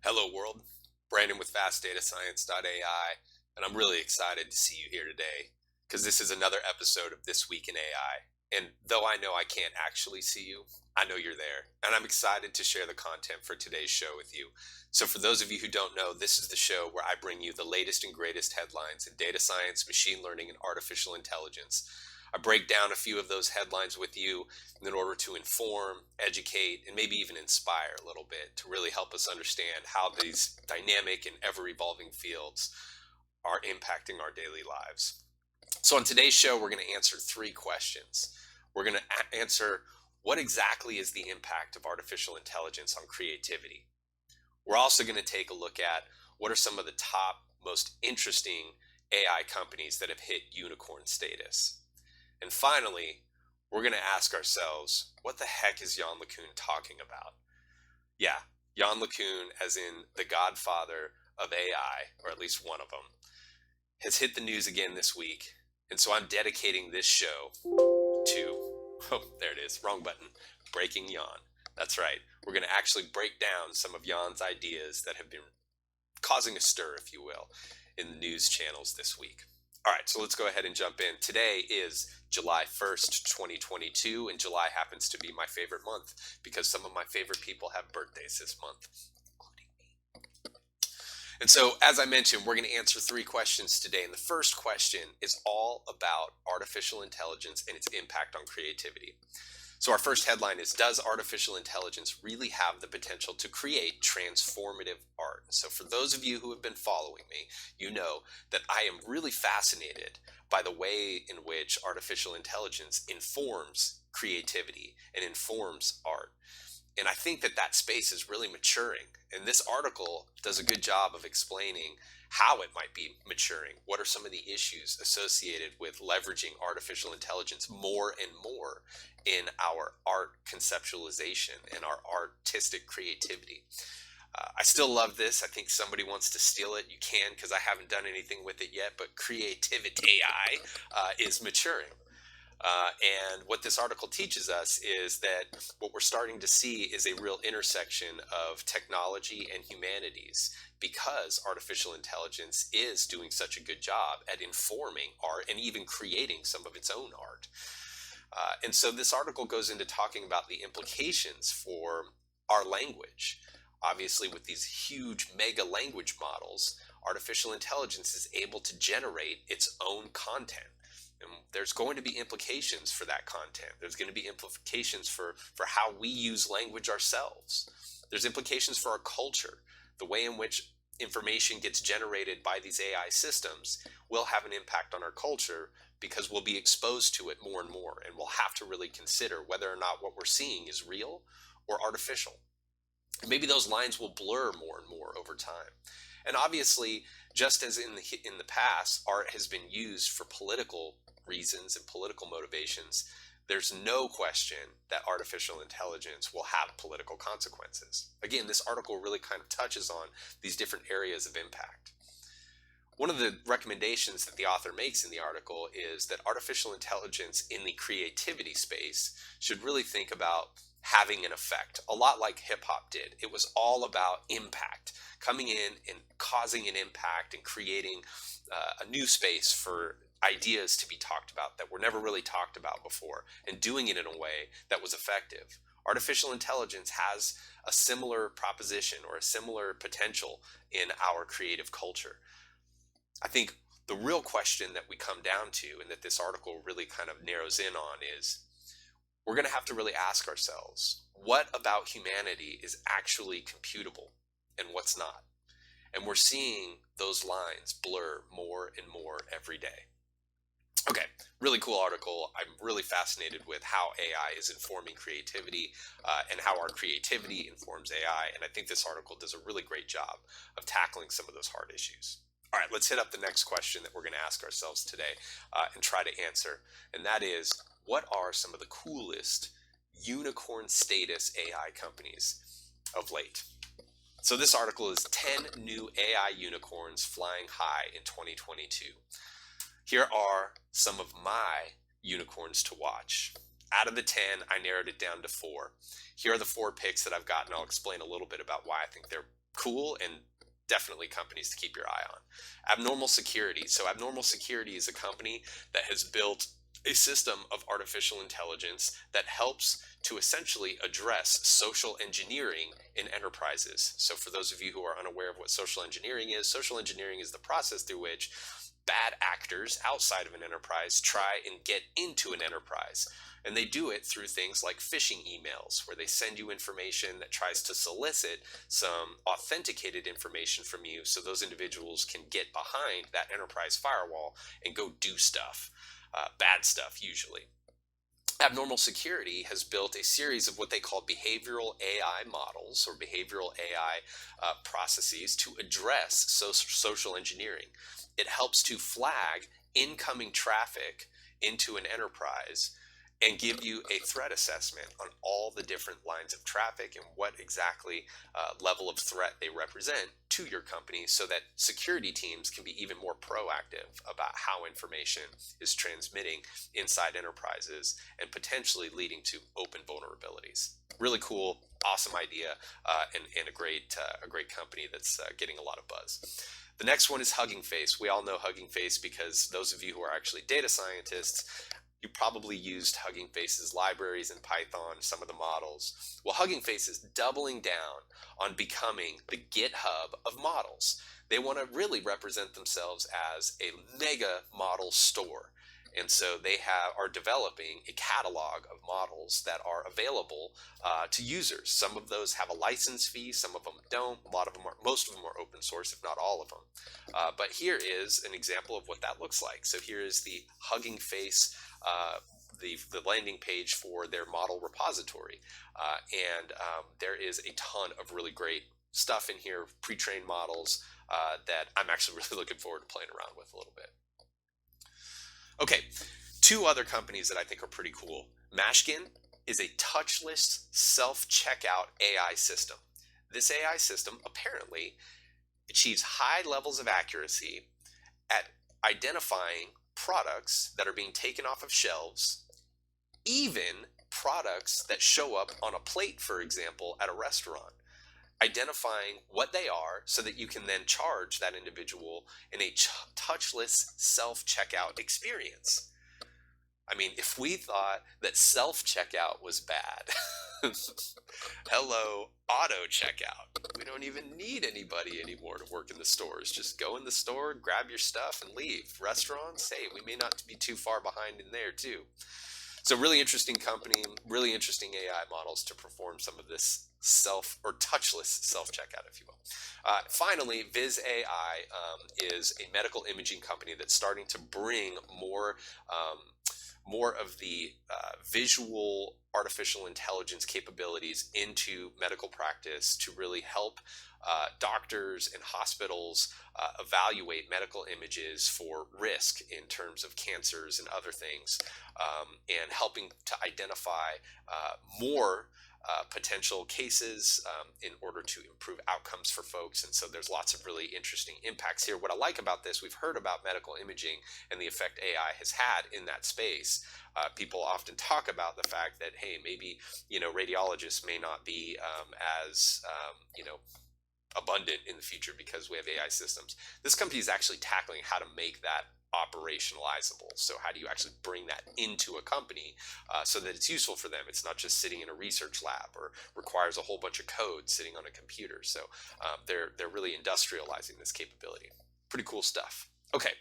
Hello world, Brandon with FastDataScience.ai, and I'm really excited to see you here today because this is another episode of This Week in AI. And though I know I can't actually see you, I know you're there, and I'm excited to share the content for today's show with you. So for those of you who don't know, this is the show where I bring you the latest and greatest headlines in data science, machine learning, and artificial intelligence. I break down a few of those headlines with you in order to inform, educate, and maybe even inspire a little bit to really help us understand how these dynamic and ever-evolving fields are impacting our daily lives. So on today's show, we're going to answer three questions. We're going to answer what exactly is the impact of artificial intelligence on creativity. We're also going to take a look at what are some of the top, most interesting AI companies that have hit unicorn status. And finally, we're going to ask ourselves, what the heck is Yann LeCun talking about? Yeah, Yann LeCun, as in the godfather of AI, or at least one of them, has hit the news again this week. And so I'm dedicating this show to, oh, there it is, wrong button, Breaking Yann. That's right. We're going to actually break down some of Yann's ideas that have been causing a stir, if you will, in the news channels this week. All right, so let's go ahead and jump in. Today is July 1st, 2022, and July happens to be my favorite month because some of my favorite people have birthdays this month, including me. And so, as I mentioned, we're going to answer three questions today. And the first question is all about artificial intelligence and its impact on creativity. So our first headline is, does artificial intelligence really have the potential to create transformative art? So for those of you who have been following me, you know that I am really fascinated by the way in which artificial intelligence informs creativity and informs art. And I think that that space is really maturing. And this article does a good job of explaining how it might be maturing. What are some of the issues associated with leveraging artificial intelligence more and more in our art conceptualization and our artistic creativity? I still love this. I think somebody wants to steal it. You can, because I haven't done anything with it yet, but creativity AI is maturing. And what this article teaches us is that what we're starting to see is a real intersection of technology and humanities, because artificial intelligence is doing such a good job at informing art and even creating some of its own art. And so this article goes into talking about the implications for our language. Obviously, with these huge mega language models, artificial intelligence is able to generate its own content. And there's going to be implications for that content. There's going to be implications for how we use language ourselves. There's implications for our culture. The way in which information gets generated by these AI systems will have an impact on our culture because we'll be exposed to it more and more. And we'll have to really consider whether or not what we're seeing is real or artificial. And maybe those lines will blur more and more over time. And obviously, just as in the past, art has been used for political reasons and political motivations, there's no question that artificial intelligence will have political consequences. Again, this article really kind of touches on these different areas of impact. One of the recommendations that the author makes in the article is that artificial intelligence in the creativity space should really think about having an effect, a lot like hip hop did. It was all about impact, coming in and causing an impact and creating a new space for ideas to be talked about that were never really talked about before, and doing it in a way that was effective. Artificial intelligence has a similar proposition or a similar potential in our creative culture. I think the real question that we come down to, and that this article really kind of narrows in on, is we're going to have to really ask ourselves, what about humanity is actually computable and what's not? And we're seeing those lines blur more and more every day. Okay, really cool article. I'm really fascinated with how AI is informing creativity and how our creativity informs AI. And I think this article does a really great job of tackling some of those hard issues. All right, let's hit up the next question that we're going to ask ourselves today and try to answer. And that is, what are some of the coolest unicorn status AI companies of late? So this article is 10 new AI unicorns flying high in 2022. Here are some of my unicorns to watch. Out of the 10, I narrowed it down to 4. Here are the 4 picks that I've gotten. I'll explain a little bit about why I think they're cool and definitely companies to keep your eye on. Abnormal Security. So, Abnormal Security is a company that has built a system of artificial intelligence that helps to essentially address social engineering in enterprises. So, for those of you who are unaware of what social engineering is the process through which bad actors outside of an enterprise try and get into an enterprise. And they do it through things like phishing emails, where they send you information that tries to solicit some authenticated information from you so those individuals can get behind that enterprise firewall and go do stuff, bad stuff usually. Abnormal Security has built a series of what they call behavioral AI models or behavioral AI processes to address social engineering. It helps to flag incoming traffic into an enterprise and give you a threat assessment on all the different lines of traffic and what exactly level of threat they represent to your company, so that security teams can be even more proactive about how information is transmitting inside enterprises and potentially leading to open vulnerabilities. Really cool, awesome idea, and a great company that's getting a lot of buzz. The next one is Hugging Face. We all know Hugging Face because those of you who are actually data scientists, you probably used Hugging Face's libraries in Python, some of the models. Well, Hugging Face is doubling down on becoming the GitHub of models. They want to really represent themselves as a mega model store. And so they are developing a catalog of models that are available to users. Some of those have a license fee, some of them don't. Most of them are open source, if not all of them. But here is an example of what that looks like. So here is the Hugging Face, the landing page for their model repository. And there is a ton of really great stuff in here, pre-trained models that I'm actually really looking forward to playing around with a little bit. Okay, 2 other companies that I think are pretty cool. Mashkin is a touchless self-checkout AI system. This AI system apparently achieves high levels of accuracy at identifying products that are being taken off of shelves, even products that show up on a plate, for example, at a restaurant. Identifying what they are so that you can then charge that individual in a touchless self-checkout experience. I mean, if we thought that self-checkout was bad, hello, auto checkout. We don't even need anybody anymore to work in the stores. Just go in the store, grab your stuff, and leave. Restaurants, hey, we may not be too far behind in there too. So really interesting company, really interesting AI models to perform some of this touchless self-checkout, if you will. Finally, Viz AI is a medical imaging company that's starting to bring more of the visual artificial intelligence capabilities into medical practice to really help doctors and hospitals evaluate medical images for risk in terms of cancers and other things, and helping to identify more potential cases in order to improve outcomes for folks. And so there's lots of really interesting impacts here. What I like about this, we've heard about medical imaging and the effect AI has had in that space. People often talk about the fact that, hey, maybe, radiologists may not be as, abundant in the future because we have AI systems. This company is actually tackling how to make that operationalizable. So how do you actually bring that into a company so that it's useful for them? It's not just sitting in a research lab or requires a whole bunch of code sitting on a computer. So they're really industrializing this capability. Pretty cool stuff. Okay.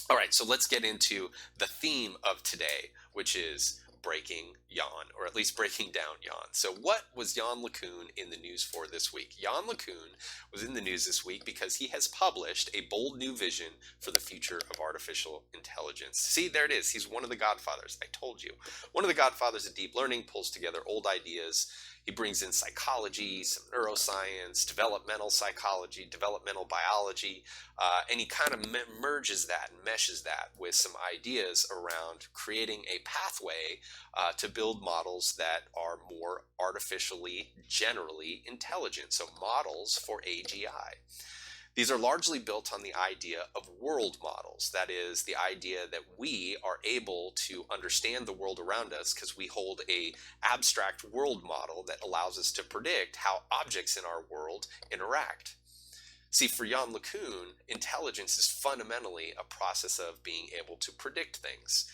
All right. So let's get into the theme of today, which is breaking Yann, or at least breaking down Yann. So what was Yann LeCun in the news for this week? Yann LeCun was in the news this week because he has published a bold new vision for the future of artificial intelligence. See, there it is. He's one of the godfathers. I told you. One of the godfathers of deep learning, pulls together old ideas. He brings in psychology, some neuroscience, developmental psychology, developmental biology, and he kind of merges that and meshes that with some ideas around creating a pathway to build models that are more artificially generally intelligent. So models for AGI. These are largely built on the idea of world models. That is, the idea that we are able to understand the world around us because we hold a abstract world model that allows us to predict how objects in our world interact. See, for Yann LeCun, intelligence is fundamentally a process of being able to predict things.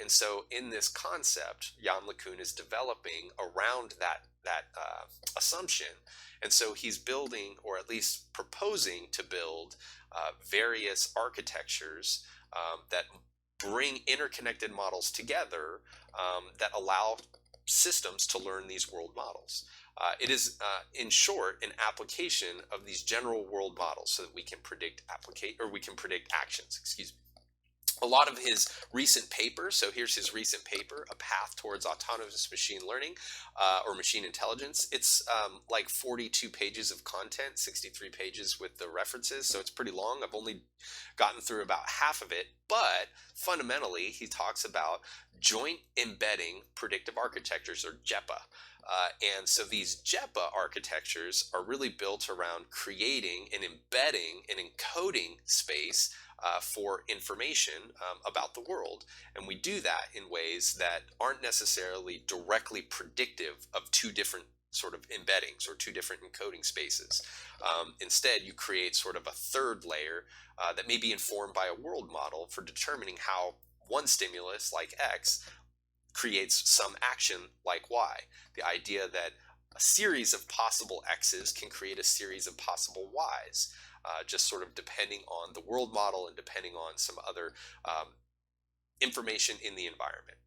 And so, in this concept, Yann LeCun is developing around that assumption. And so, he's building, or at least proposing to build, various architectures that bring interconnected models together that allow systems to learn these world models. It is, in short, an application of these general world models so that we can predict we can predict actions. Excuse me. A lot of his recent papers. So here's his recent paper, "A Path Towards Autonomous Machine Learning or Machine Intelligence." It's like 42 pages of content, 63 pages with the references. So it's pretty long. I've only gotten through about half of it. But fundamentally, he talks about joint embedding predictive architectures, or JEPA. And so these JEPA architectures are really built around creating and embedding and encoding space for information about the world. And we do that in ways that aren't necessarily directly predictive of two different sort of embeddings or two different encoding spaces. Instead, you create sort of a third layer that may be informed by a world model for determining how one stimulus, like X, creates some action like Y. The idea that a series of possible X's can create a series of possible Y's, just sort of depending on the world model and depending on some other information in the environment.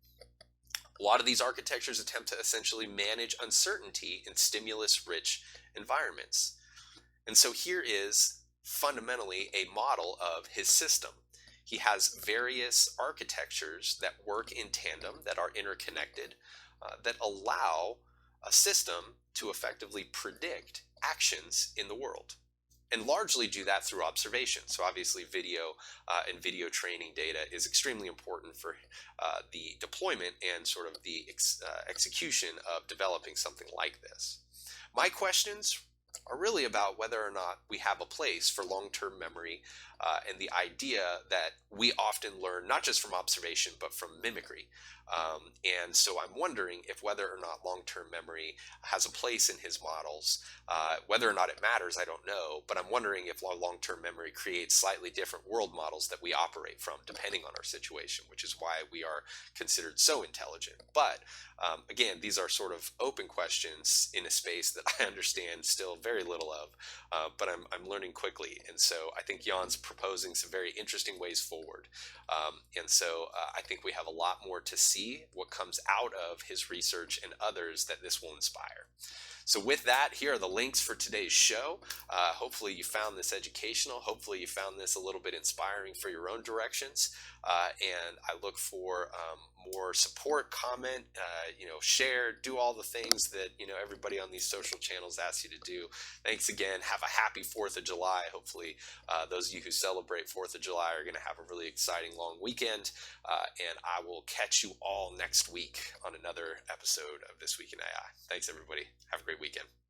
A lot of these architectures attempt to essentially manage uncertainty in stimulus-rich environments. And so here is fundamentally a model of his system. He has various architectures that work in tandem, that are interconnected, that allow a system to effectively predict actions in the world, and largely do that through observation. So obviously video and video training data is extremely important for the deployment and sort of the execution of developing something like this. My questions are really about whether or not we have a place for long-term memory and the idea that we often learn not just from observation but from mimicry. And so I'm wondering if whether or not long-term memory has a place in his models. Whether or not it matters, I don't know, but I'm wondering if long-term memory creates slightly different world models that we operate from depending on our situation, which is why we are considered so intelligent. But again, these are sort of open questions in a space that I understand still very little of, but I'm learning quickly. And so I think Yann's proposing some very interesting ways forward. And so I think we have a lot more to see what comes out of his research and others that this will inspire. So with that, here are the links for today's show. Hopefully you found this educational. Hopefully you found this a little bit inspiring for your own directions. And I look for more support, comment, share, do all the things that, everybody on these social channels asks you to do. Thanks again. Have a happy 4th of July. Hopefully those of you who celebrate 4th of July are going to have a really exciting long weekend. And I will catch you all next week on another episode of This Week in AI. Thanks, everybody. Have a great weekend.